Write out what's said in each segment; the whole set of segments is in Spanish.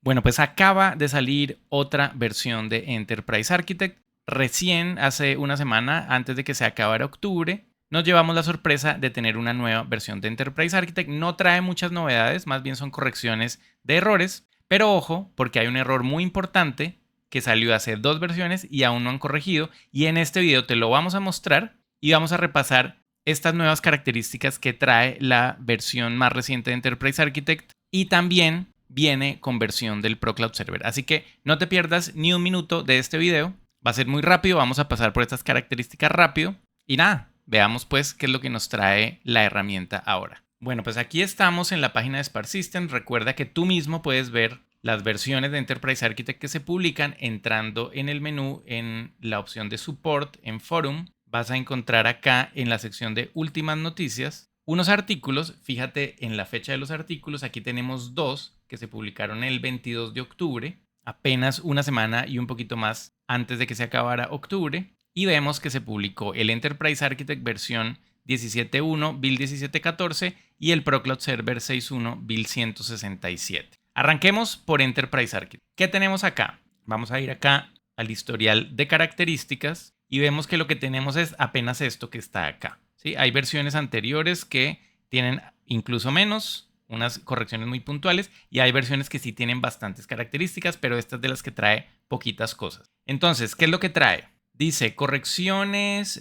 Bueno, pues acaba de salir otra versión de Enterprise Architect. Recién hace una semana, antes de que se acabara octubre, nos llevamos la sorpresa de tener una nueva versión de Enterprise Architect. No trae muchas novedades, más bien son correcciones de errores. Pero ojo, porque hay un error muy importante que salió hace 2 versiones y aún no han corregido. Y en este video te lo vamos a mostrar y vamos a repasar estas nuevas características que trae la versión más reciente de Enterprise Architect. Y también viene con versión del Pro Cloud Server. Así que no te pierdas ni un minuto de este video. Va a ser muy rápido, vamos a pasar por estas características rápido. Y nada, veamos pues qué es lo que nos trae la herramienta ahora. Bueno, pues aquí estamos en la página de Spark System. Recuerda que tú mismo puedes ver las versiones de Enterprise Architect que se publican entrando en el menú en la opción de Support en Forum. Vas a encontrar acá en la sección de Últimas Noticias unos artículos. Fíjate en la fecha de los artículos. Aquí tenemos 2 que se publicaron el 22 de octubre, apenas una semana y un poquito más antes de que se acabara octubre. Y vemos que se publicó el Enterprise Architect versión 17.1 build 17.14 y el Pro Cloud Server 6.1 build 167. Arranquemos por Enterprise Architect. ¿Qué tenemos acá? Vamos a ir acá al historial de características y vemos que lo que tenemos es apenas esto que está acá. ¿Sí? Hay versiones anteriores que tienen incluso menos, unas correcciones muy puntuales, y hay versiones que sí tienen bastantes características, pero esta es de las que trae poquitas cosas. Entonces, ¿qué es lo que trae? Dice correcciones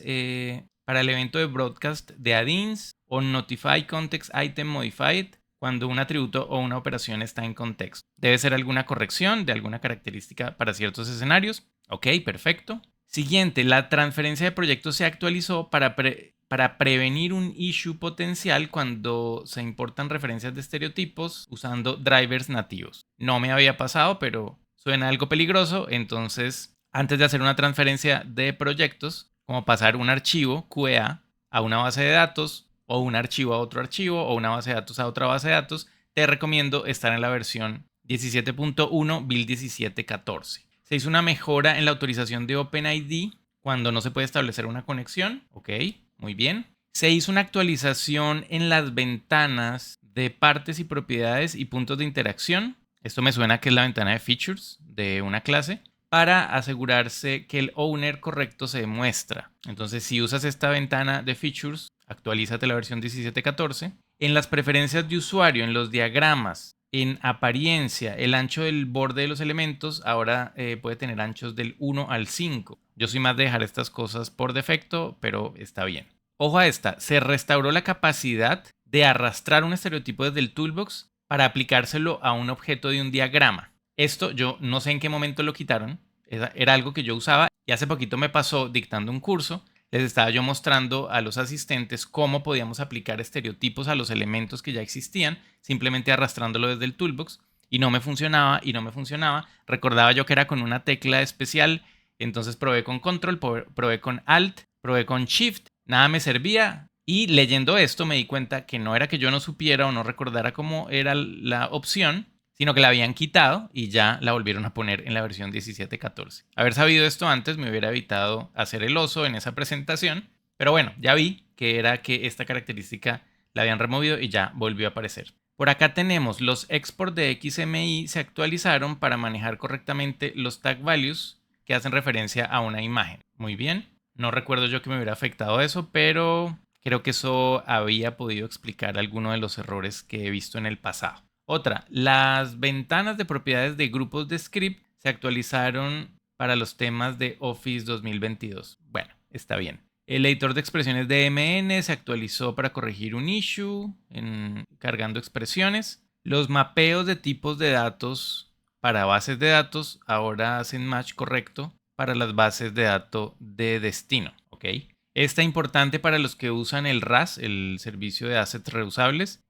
para el evento de broadcast de add-ins o notify context item modified cuando un atributo o una operación está en contexto. Debe ser alguna corrección de alguna característica para ciertos escenarios. Ok, perfecto. Siguiente, la transferencia de proyectos se actualizó para prevenir un issue potencial cuando se importan referencias de estereotipos usando drivers nativos. No me había pasado, pero suena algo peligroso. Entonces, antes de hacer una transferencia de proyectos, como pasar un archivo QA a una base de datos, o un archivo a otro archivo, o una base de datos a otra base de datos, te recomiendo estar en la versión 17.1 build 17.14. Se hizo una mejora en la autorización de OpenID cuando no se puede establecer una conexión. Ok, muy bien. Se hizo una actualización en las ventanas de partes y propiedades y puntos de interacción. Esto me suena que es la ventana de features de una clase, para asegurarse que el owner correcto se muestra. Entonces, si usas esta ventana de features, actualízate la versión 17.14. En las preferencias de usuario, en los diagramas, en apariencia, el ancho del borde de los elementos ahora puede tener anchos del 1 al 5. Yo soy más de dejar estas cosas por defecto, pero está bien. Ojo a esta, se restauró la capacidad de arrastrar un estereotipo desde el toolbox para aplicárselo a un objeto de un diagrama. Esto yo no sé en qué momento lo quitaron, era algo que yo usaba y hace poquito me pasó dictando un curso. Les estaba yo mostrando a los asistentes cómo podíamos aplicar estereotipos a los elementos que ya existían, simplemente arrastrándolo desde el toolbox, y no me funcionaba y no me funcionaba. Recordaba yo que era con una tecla especial, entonces probé con Control, probé con Alt, probé con Shift, nada me servía. Y leyendo esto me di cuenta que no era que yo no supiera o no recordara cómo era la opción, sino que la habían quitado y ya la volvieron a poner en la versión 17.14. Haber sabido esto antes me hubiera evitado hacer el oso en esa presentación, pero bueno, ya vi que era que esta característica la habían removido y ya volvió a aparecer. Por acá tenemos los export de XMI se actualizaron para manejar correctamente los tag values que hacen referencia a una imagen. Muy bien, no recuerdo yo que me hubiera afectado eso, pero creo que eso había podido explicar alguno de los errores que he visto en el pasado. Otra, las ventanas de propiedades de grupos de script se actualizaron para los temas de Office 2022. Bueno, está bien. El editor de expresiones de MN se actualizó para corregir un issue cargando expresiones. Los mapeos de tipos de datos para bases de datos ahora hacen match correcto para las bases de datos de destino. ¿Ok? Esta es importante para los que usan el RAS, el servicio de assets reusables.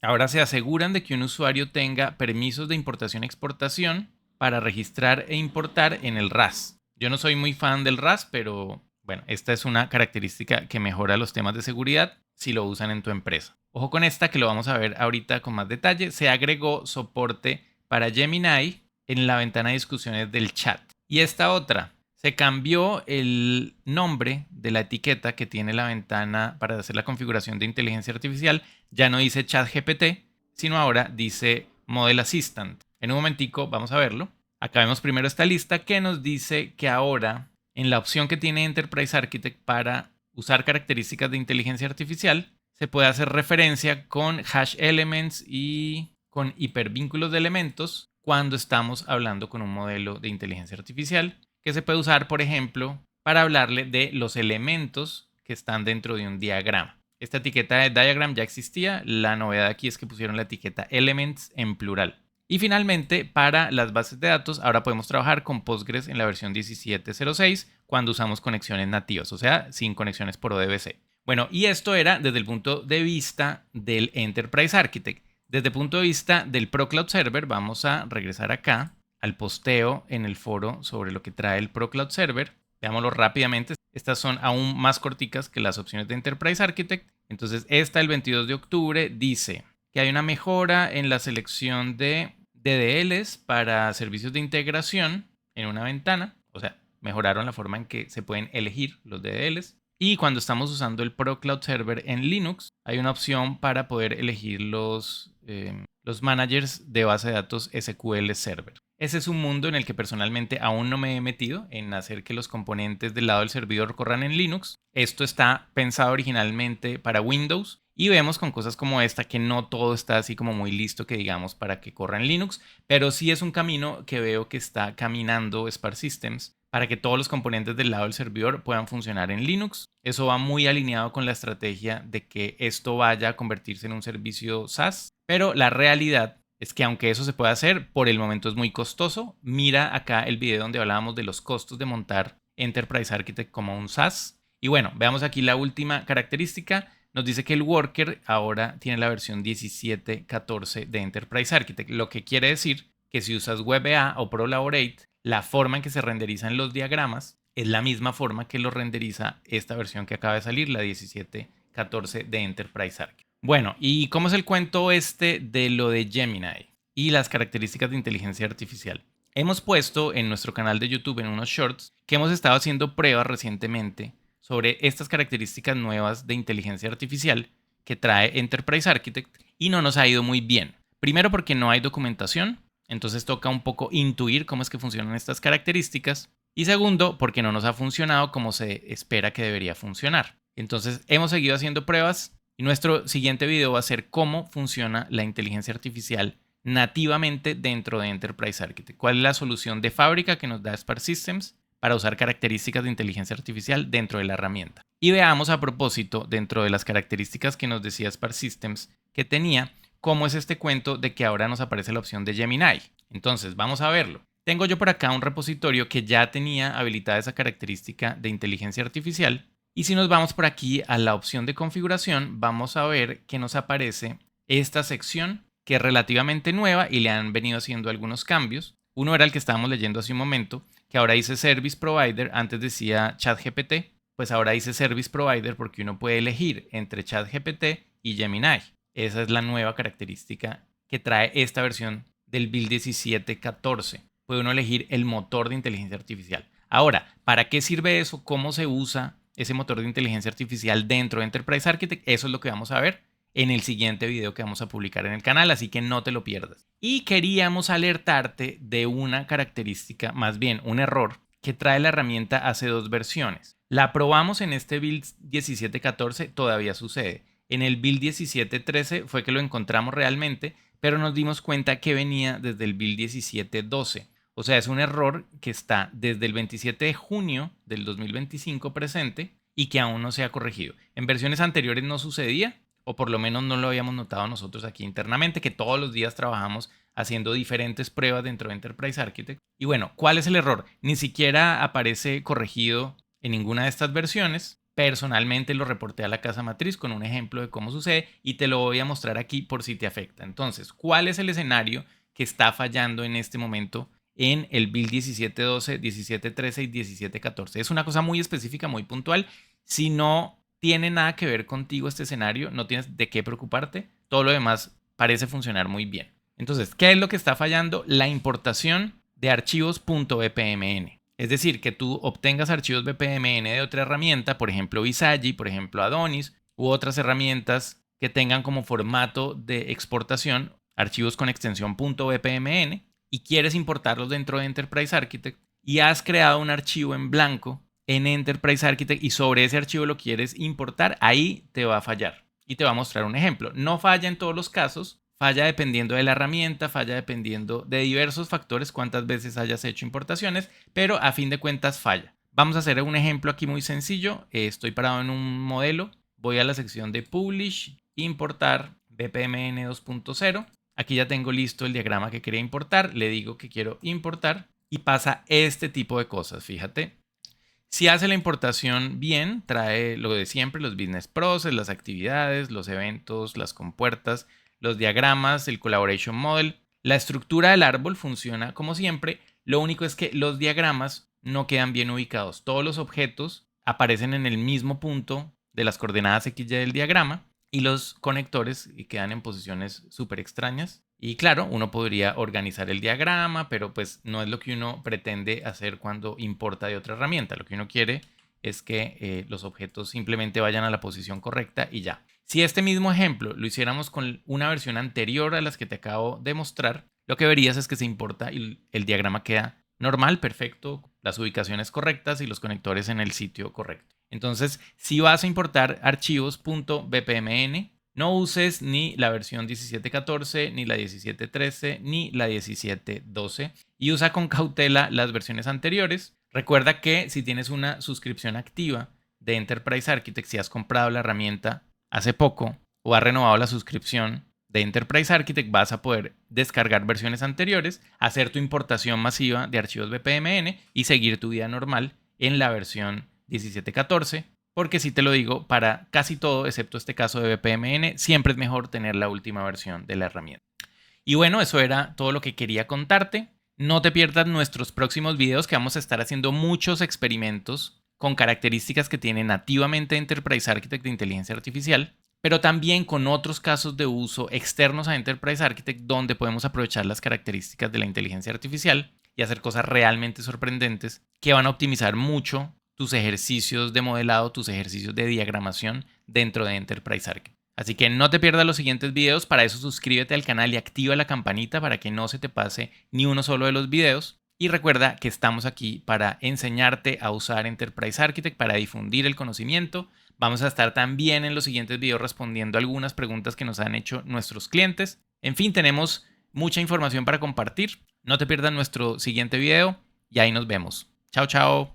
Ahora se aseguran de que un usuario tenga permisos de importación-exportación para registrar e importar en el RAS. Yo no soy muy fan del RAS, pero bueno, esta es una característica que mejora los temas de seguridad si lo usan en tu empresa. Ojo con esta, que lo vamos a ver ahorita con más detalle. Se agregó soporte para Gemini en la ventana de discusiones del chat. Y esta otra, se cambió el nombre de la etiqueta que tiene la ventana para hacer la configuración de inteligencia artificial. Ya no dice ChatGPT, sino ahora dice Model Assistant. En un momentico vamos a verlo. Acá vemos primero esta lista que nos dice que ahora en la opción que tiene Enterprise Architect para usar características de inteligencia artificial, se puede hacer referencia con hash elements y con hipervínculos de elementos cuando estamos hablando con un modelo de inteligencia artificial que se puede usar, por ejemplo, para hablarle de los elementos que están dentro de un diagrama. Esta etiqueta de diagram ya existía, la novedad aquí es que pusieron la etiqueta elements en plural. Y finalmente, para las bases de datos, ahora podemos trabajar con Postgres en la versión 17.06 cuando usamos conexiones nativas, o sea, sin conexiones por ODBC. Bueno, y esto era desde el punto de vista del Enterprise Architect. Desde el punto de vista del ProCloud Server, vamos a regresar acá al posteo en el foro sobre lo que trae el ProCloud Server. Veámoslo rápidamente. Estas son aún más corticas que las opciones de Enterprise Architect. Entonces, esta el 22 de octubre dice que hay una mejora en la selección de DDLs para servicios de integración en una ventana. O sea, mejoraron la forma en que se pueden elegir los DDLs. Y cuando estamos usando el ProCloud Server en Linux, hay una opción para poder elegir los managers de base de datos SQL Server. Ese es un mundo en el que personalmente aún no me he metido en hacer que los componentes del lado del servidor corran en Linux. Esto está pensado originalmente para Windows y vemos con cosas como esta que no todo está así como muy listo que digamos para que corra en Linux, pero sí es un camino que veo que está caminando Spark Systems para que todos los componentes del lado del servidor puedan funcionar en Linux. Eso va muy alineado con la estrategia de que esto vaya a convertirse en un servicio SaaS, pero la realidad es que aunque eso se puede hacer, por el momento es muy costoso. Mira acá el video donde hablábamos de los costos de montar Enterprise Architect como un SaaS. Y bueno, veamos aquí la última característica. Nos dice que el worker ahora tiene la versión 17.14 de Enterprise Architect, lo que quiere decir que si usas WebEA o ProLaborate, la forma en que se renderizan los diagramas es la misma forma que lo renderiza esta versión que acaba de salir, la 17.14 de Enterprise Architect. Bueno, ¿y cómo es el cuento este de lo de Gemini y las características de inteligencia artificial? Hemos puesto en nuestro canal de YouTube en unos shorts que hemos estado haciendo pruebas recientemente sobre estas características nuevas de inteligencia artificial que trae Enterprise Architect y no nos ha ido muy bien. Primero porque no hay documentación, entonces toca un poco intuir cómo es que funcionan estas características. Y segundo, porque no nos ha funcionado como se espera que debería funcionar. Entonces hemos seguido haciendo pruebas y nuestro siguiente video va a ser cómo funciona la inteligencia artificial nativamente dentro de Enterprise Architect. ¿Cuál es la solución de fábrica que nos da Spark Systems para usar características de inteligencia artificial dentro de la herramienta? Y veamos a propósito, dentro de las características que nos decía Spark Systems que tenía, cómo es este cuento de que ahora nos aparece la opción de Gemini. Entonces, vamos a verlo. Tengo yo por acá un repositorio que ya tenía habilitada esa característica de inteligencia artificial. Y si nos vamos por aquí a la opción de configuración, vamos a ver que nos aparece esta sección que es relativamente nueva y le han venido haciendo algunos cambios. Uno era el que estábamos leyendo hace un momento, que ahora dice Service Provider, antes decía ChatGPT, pues ahora dice Service Provider porque uno puede elegir entre ChatGPT y Gemini. Esa es la nueva característica que trae esta versión del build 17.14. Puede uno elegir el motor de inteligencia artificial. Ahora, ¿para qué sirve eso? ¿Cómo se usa ese motor de inteligencia artificial dentro de Enterprise Architect? Eso es lo que vamos a ver en el siguiente video que vamos a publicar en el canal, así que no te lo pierdas. Y queríamos alertarte de una característica, más bien un error, que trae la herramienta hace 2 versiones. La probamos en este build 17.14, todavía sucede. En el build 17.13 fue que lo encontramos realmente, pero nos dimos cuenta que venía desde el build 17.12. O sea, es un error que está desde el 27 de junio del 2025 presente y que aún no se ha corregido. En versiones anteriores no sucedía, o por lo menos no lo habíamos notado nosotros aquí internamente, que todos los días trabajamos haciendo diferentes pruebas dentro de Enterprise Architect. Y bueno, ¿cuál es el error? Ni siquiera aparece corregido en ninguna de estas versiones. Personalmente lo reporté a la casa matriz con un ejemplo de cómo sucede y te lo voy a mostrar aquí por si te afecta. Entonces, ¿cuál es el escenario que está fallando en este momento en el build 17.12, 17.13 y 17.14? Es una cosa muy específica, muy puntual. Si no tiene nada que ver contigo este escenario, no tienes de qué preocuparte. Todo lo demás parece funcionar muy bien. Entonces, ¿qué es lo que está fallando? La importación de archivos .bpmn. Es decir, que tú obtengas archivos BPMN de otra herramienta, por ejemplo Visagi, por ejemplo Adonis, u otras herramientas que tengan como formato de exportación archivos con extensión .bpmn y quieres importarlos dentro de Enterprise Architect y has creado un archivo en blanco en Enterprise Architect y sobre ese archivo lo quieres importar, ahí te va a fallar. Y te va a mostrar un ejemplo. No falla en todos los casos, falla dependiendo de la herramienta, falla dependiendo de diversos factores, cuántas veces hayas hecho importaciones, pero a fin de cuentas falla. Vamos a hacer un ejemplo aquí muy sencillo. Estoy parado en un modelo, voy a la sección de Publish, importar BPMN 2.0. Aquí ya tengo listo el diagrama que quería importar, le digo que quiero importar y pasa este tipo de cosas, fíjate. Si hace la importación bien, trae lo de siempre, los business process, las actividades, los eventos, las compuertas, los diagramas, el collaboration model. La estructura del árbol funciona como siempre, lo único es que los diagramas no quedan bien ubicados. Todos los objetos aparecen en el mismo punto de las coordenadas XY del diagrama y los conectores quedan en posiciones súper extrañas. Y claro, uno podría organizar el diagrama, pero pues no es lo que uno pretende hacer cuando importa de otra herramienta. Lo que uno quiere es que los objetos simplemente vayan a la posición correcta y ya. Si este mismo ejemplo lo hiciéramos con una versión anterior a las que te acabo de mostrar, lo que verías es que se importa y el diagrama queda normal, perfecto, las ubicaciones correctas y los conectores en el sitio correcto. Entonces, si vas a importar archivos .bpmn, no uses ni la versión 17.14, ni la 17.13, ni la 17.12 y usa con cautela las versiones anteriores. Recuerda que si tienes una suscripción activa de Enterprise Architect, si has comprado la herramienta hace poco o has renovado la suscripción de Enterprise Architect, vas a poder descargar versiones anteriores, hacer tu importación masiva de archivos BPMN y seguir tu vida normal en la versión 17.14. Porque si te lo digo, para casi todo, excepto este caso de BPMN, siempre es mejor tener la última versión de la herramienta. Y bueno, eso era todo lo que quería contarte. No te pierdas nuestros próximos videos, que vamos a estar haciendo muchos experimentos con características que tiene nativamente Enterprise Architect de inteligencia artificial, pero también con otros casos de uso externos a Enterprise Architect donde podemos aprovechar las características de la inteligencia artificial y hacer cosas realmente sorprendentes que van a optimizar mucho tus ejercicios de modelado, tus ejercicios de diagramación dentro de Enterprise Architect. Así que no te pierdas los siguientes videos, para eso suscríbete al canal y activa la campanita para que no se te pase ni uno solo de los videos. Y recuerda que estamos aquí para enseñarte a usar Enterprise Architect, para difundir el conocimiento. Vamos a estar también en los siguientes videos respondiendo algunas preguntas que nos han hecho nuestros clientes. En fin, tenemos mucha información para compartir. No te pierdas nuestro siguiente video y ahí nos vemos. Chao, chao.